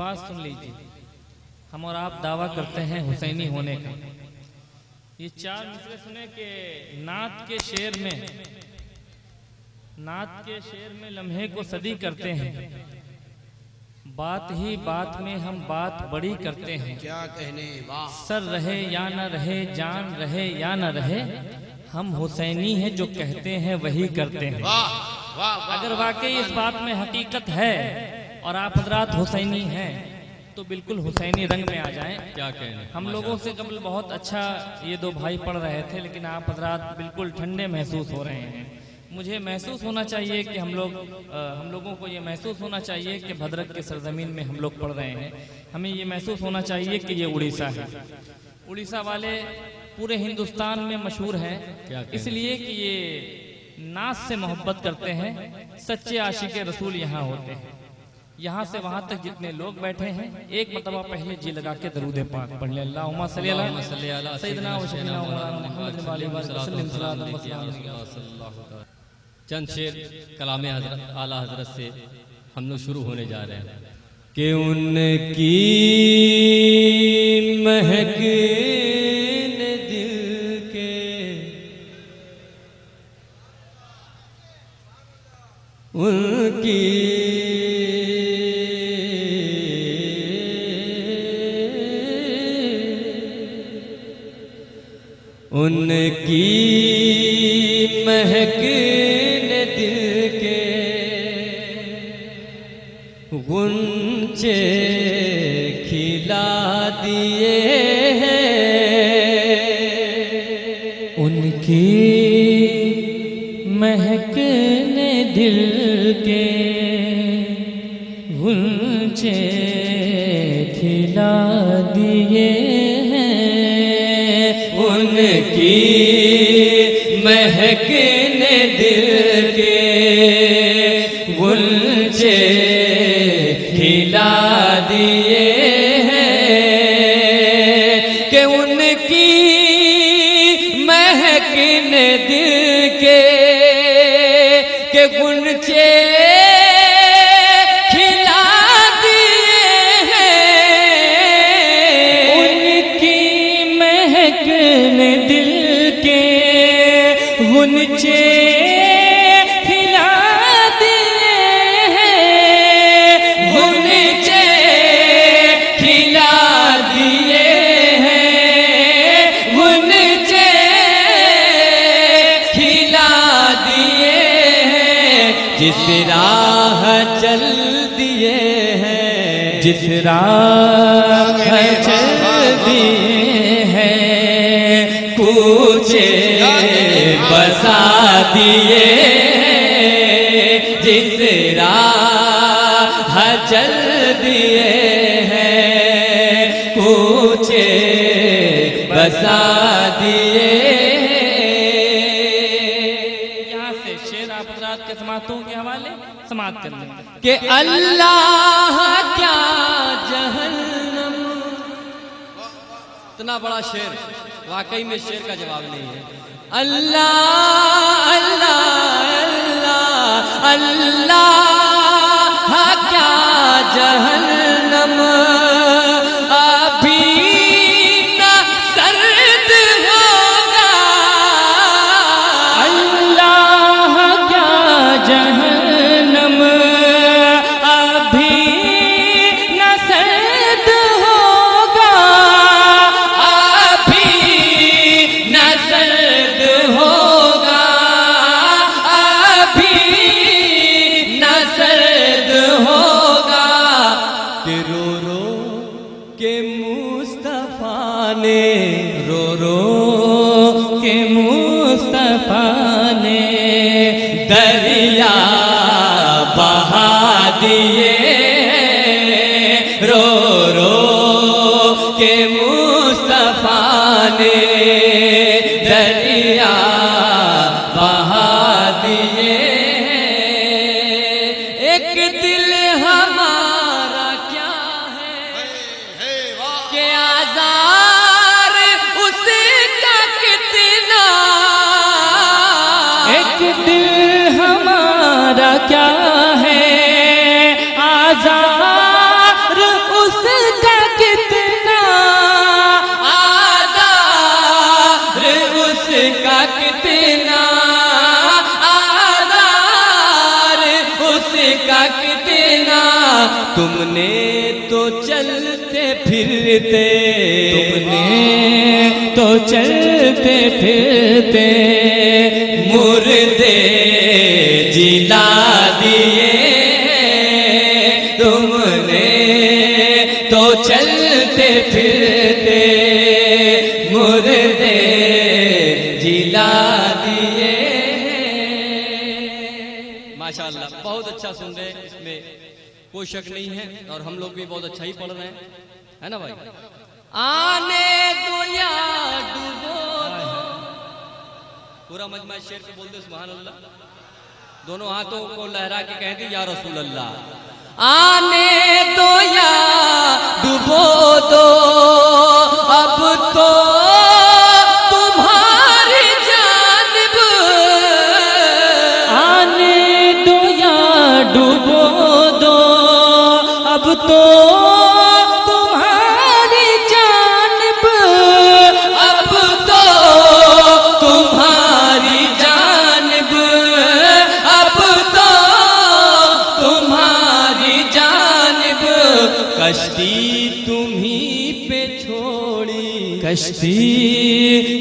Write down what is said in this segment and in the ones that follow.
बात सुन लीजिए, हम और आप दावा करते हैं हुसैनी होने का। ये चार मिसरे सुने कि नात के शेर में लम्हे को सदी करते हैं, बात ही बात में हम बात बड़ी करते हैं। क्या कहने, वाह। सर रहे या न रहे, जान रहे या न रहे, हम हुसैनी हैं जो कहते हैं वही करते हैं। वाह वाह वाह। अगर वाकई इस बात में हकीकत है और आप हजरात हुसैनी हैं तो बिल्कुल हुसैनी रंग में आ जाएं। क्या कहने, हम लोगों से कबल बहुत अच्छा ये दो भाई पढ़ रहे थे, लेकिन आप हजरात बिल्कुल ठंडे महसूस हो रहे हैं। मुझे महसूस होना चाहिए कि हम लोगों को ये महसूस होना चाहिए कि भद्रक की सरजमीन में हम लोग पढ़ रहे हैं। हमें ये महसूस होना चाहिए कि ये उड़ीसा है। उड़ीसा वाले पूरे हिंदुस्तान में मशहूर हैं, इसलिए कि ये नाच से मोहब्बत करते हैं। सच्चे आशिक रसूल यहाँ होते हैं। यहाँ से वहाँ तक जितने लोग बैठे हैं, एक मरतबा पहले जी लगा के दरूद पाक पढ़ लें। अल्लाहुम्मा सल्ली अला सय्यदना व शफीना व मौलाना मुहम्मद व आलिहि व सल्लम। चंद शेर कलाम हजरत आला हजरत से हम लोग शुरू होने जा रहे हैं कि उनकी महक ने दिल के उनकी महक ने दिल के गुंचे खिला दिए हैं। उनकी महक ने दिल के गुंचे खिला दिए हैं। उनकी महक ने दिल के गुंचे खिला दिए हैं कि उनकी महक ने दिल के गुंचे खिला दिए हैं। उनकी महक ने दिल के गुंचे खिला दिए हैं। गुंचे खिला दिए हैं। गुंचे खिला दिए हैं। जिस राह चल दिए हैं, जिस राह चल दिए हैं, कूचे बसा दिए हैं। जिस राह चल दिए हैं, कूचे बसा दिए हैं। यहाँ से शेर आप हज़रात के समातों के हवाले समात कर लें कि अल्लाह क्या जहन्नम। इतना बड़ा शेर, वाकई में शेर का जवाब नहीं है। अल्लाह अल्लाह अल्लाह क्या जहन्नम अभी न सर्द होगा। अल्लाह क्या जहन्नम अभी न सर्द होगा। अभी न सर्द होगा। अभी न सर्द होगा। कि रो रो के मुस्तफा ने, रो रो के मुस्तफा ने दरिया बहा दिए। रो रो के मुस्तफा ने दरिया बहा दिए। एक दिल हमारा क्या है कि आज़ार उसका कितना। एक दिल हमारा क्या है आज़ार तुमने तो चलते फिरते, तुमने तो चलते फिरते मुर्दे जिला दिए, तुमने तो चलते फिरते मुर्दे जिला दिए। माशाअल्लाह, बहुत अच्छा सुन रहे हैं, इसमें कोई शक नहीं है, और हम लोग भी बहुत अच्छा ही पढ़ रहे हैं, है ना भाई। आने दो या डूबो दो, पूरा मजमा शेर पे बोल दो सुभान अल्लाह, दोनों हाथों को लहरा के कहते या रसूल अल्लाह। आने दो या डूबो दो, अब तो तुम्हारी जानिब, आने दो या डूबो दो, अब तो तुम्हारी जानिब, अब तो तुम्हारी जानिब, अब तो तुम्हारी जानिब, कश्ती तुम्हीं पे छोड़ी, कश्ती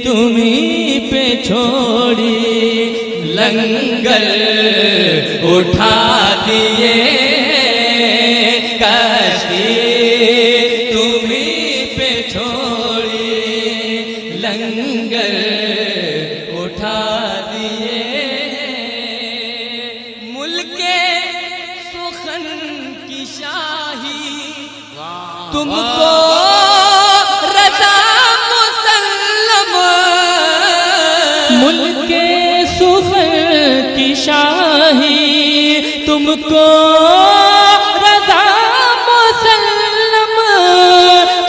तुम्हीं पे छोड़ी, लंगर उठा दिए, कश्ती तुम्हीं पे छोड़ी, लंगर उठा दिए। मुल्के सुखन की शाही तुमको रज़ा मुसल्लम, मुल्के सुखर की शाही तुमको रज़ा मुसल्लम,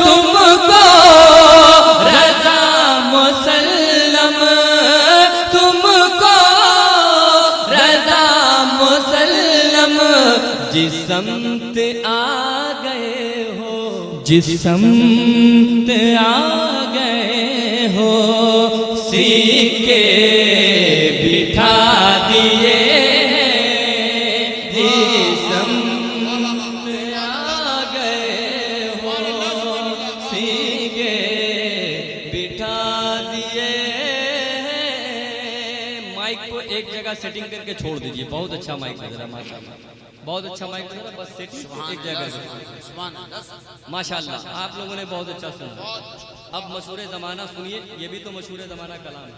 तुमको रज़ा मुसल्लम, तुमको रज़ा मुसल्लम। जिस समत आ गए हो, जिस समत आ गए हो, सीके बिठा दिए, जिस समत आ गए हो, सीके बिठा दिए। माइक को एक जगह सेटिंग करके छोड़ दीजिए, बहुत अच्छा माइक लग रहा है माशाल्लाह, बहुत अच्छा माइक लग रहा है, बस सेटिंग एक जगह से। माशाल्लाह, आप लोगों ने बहुत अच्छा सुना। अब मशहूर ज़माना सुनिए, ये भी तो मशहूर ज़माना कलाम है।